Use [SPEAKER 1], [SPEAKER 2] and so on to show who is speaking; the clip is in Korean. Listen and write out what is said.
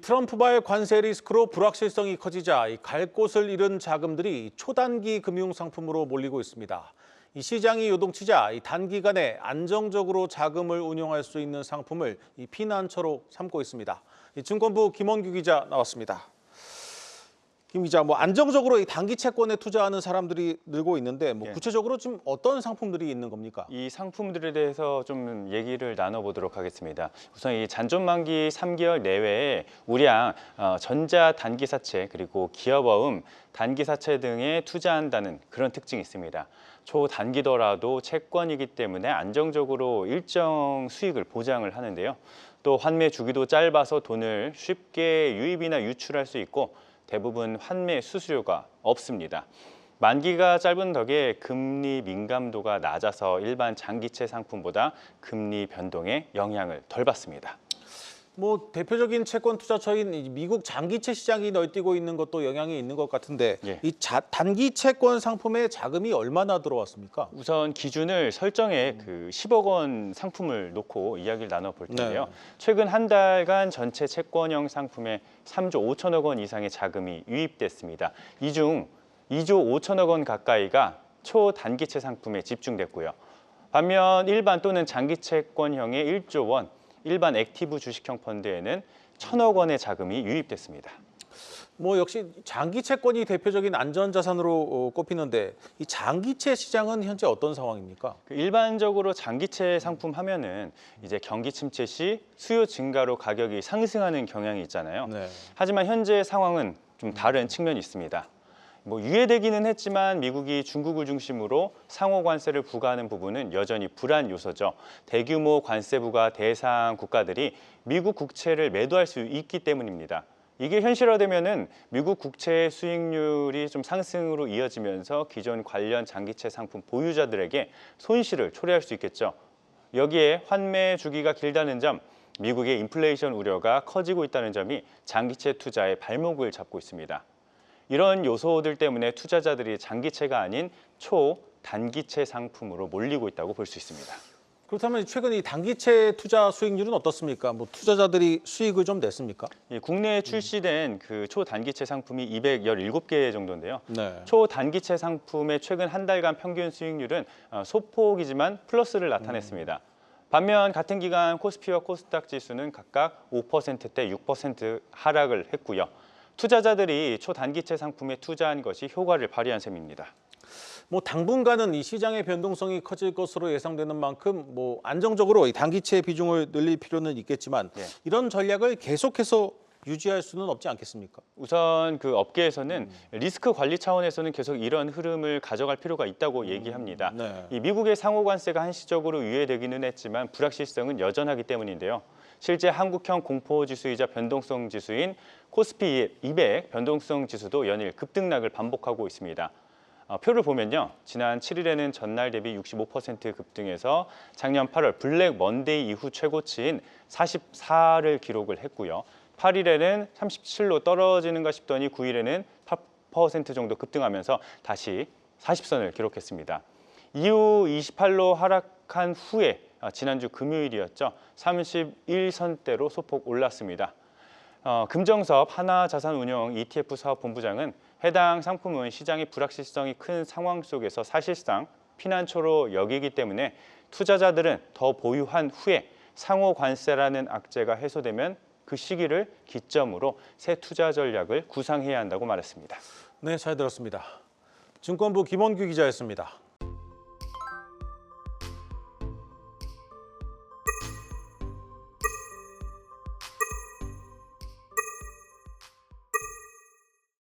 [SPEAKER 1] 트럼프발 관세 리스크로 불확실성이 커지자 갈 곳을 잃은 자금들이 초단기 금융 상품으로 몰리고 있습니다. 이 시장이 요동치자 단기간에 안정적으로 자금을 운용할 수 있는 상품을 피난처로 삼고 있습니다. 증권부 김원규 기자 나왔습니다. 김 기자, 안정적으로 단기 채권에 투자하는 사람들이 늘고 있는데 구체적으로 지금 어떤 상품들이 있는 겁니까?
[SPEAKER 2] 이 상품들에 대해서 좀 얘기를 나눠보도록 하겠습니다. 우선 이 잔존 만기 3개월 내외에 우량 전자 단기 사채 그리고 기업어음 단기 사채 등에 투자한다는 그런 특징이 있습니다. 초단기더라도 채권이기 때문에 안정적으로 일정 수익을 보장을 하는데요. 또 환매 주기도 짧아서 돈을 쉽게 유입이나 유출할 수 있고 대부분 환매 수수료가 없습니다. 만기가 짧은 덕에 금리 민감도가 낮아서 일반 장기채 상품보다 금리 변동에 영향을 덜 받습니다.
[SPEAKER 1] 대표적인 채권 투자처인 미국 장기채 시장이 널뛰고 있는 것도 영향이 있는 것 같은데 단기 채권 상품에 자금이 얼마나 들어왔습니까?
[SPEAKER 2] 우선 기준을 설정해 10억 원 상품을 놓고 이야기를 나눠볼 텐데요. 최근 한 달간 전체 채권형 상품에 3조 5천억 원 이상의 자금이 유입됐습니다. 이 중 2조 5천억 원 가까이가 초단기채 상품에 집중됐고요. 반면 일반 또는 장기채권형의 1조 원, 일반 액티브 주식형 펀드에는 1,000억 원의 자금이 유입됐습니다.
[SPEAKER 1] 역시 장기 채권이 대표적인 안전자산으로 꼽히는데 이 장기채 시장은 현재 어떤 상황입니까?
[SPEAKER 2] 일반적으로 장기채 상품 하면은 이제 경기 침체 시 수요 증가로 가격이 상승하는 경향이 있잖아요. 하지만 현재 상황은 좀 다른 측면이 있습니다. 유예되기는 했지만 미국이 중국을 중심으로 상호 관세를 부과하는 부분은 여전히 불안 요소죠. 대규모 관세 부과 대상 국가들이 미국 국채를 매도할 수 있기 때문입니다. 이게 현실화되면은 미국 국채 수익률이 좀 상승으로 이어지면서 기존 관련 장기채 상품 보유자들에게 손실을 초래할 수 있겠죠. 여기에 환매 주기가 길다는 점, 미국의 인플레이션 우려가 커지고 있다는 점이 장기채 투자의 발목을 잡고 있습니다. 이런 요소들 때문에 투자자들이 장기채가 아닌 초단기채 상품으로 몰리고 있다고 볼 수 있습니다.
[SPEAKER 1] 그렇다면 최근 이 단기채 투자 수익률은 어떻습니까? 투자자들이 수익을 좀 냈습니까?
[SPEAKER 2] 국내에 출시된 초단기채 상품이 217개 정도인데요. 초단기채 상품의 최근 한 달간 평균 수익률은 소폭이지만 플러스를 나타냈습니다. 반면 같은 기간 코스피와 코스닥 지수는 각각 5%대 6% 하락을 했고요. 투자자들이 초단기채 상품에 투자한 것이 효과를 발휘한 셈입니다.
[SPEAKER 1] 당분간은 이 시장의 변동성이 커질 것으로 예상되는 만큼 안정적으로 이 단기채 비중을 늘릴 필요는 있겠지만 이런 전략을 계속해서 유지할 수는 없지 않겠습니까?
[SPEAKER 2] 우선 업계에서는 리스크 관리 차원에서는 계속 이런 흐름을 가져갈 필요가 있다고 얘기합니다. 이 미국의 상호 관세가 한시적으로 유예되기는 했지만 불확실성은 여전하기 때문인데요. 실제 한국형 공포지수이자 변동성 지수인 코스피 200 변동성 지수도 연일 급등락을 반복하고 있습니다. 표를 보면요. 지난 7일에는 전날 대비 65% 급등해서 작년 8월 블랙 먼데이 이후 최고치인 44를 기록을 했고요. 8일에는 37로 떨어지는가 싶더니 9일에는 8% 정도 급등하면서 다시 40선을 기록했습니다. 이후 28로 하락한 후에 지난주 금요일이었죠. 31선대로 소폭 올랐습니다. 금정섭 하나자산운용 ETF 사업본부장은 해당 상품은 시장의 불확실성이 큰 상황 속에서 사실상 피난처로 여기기 때문에 투자자들은 더 보유한 후에 상호 관세라는 악재가 해소되면 그 시기를 기점으로 새 투자 전략을 구상해야 한다고 말했습니다.
[SPEAKER 1] 네, 잘 들었습니다. 증권부 김원규 기자였습니다.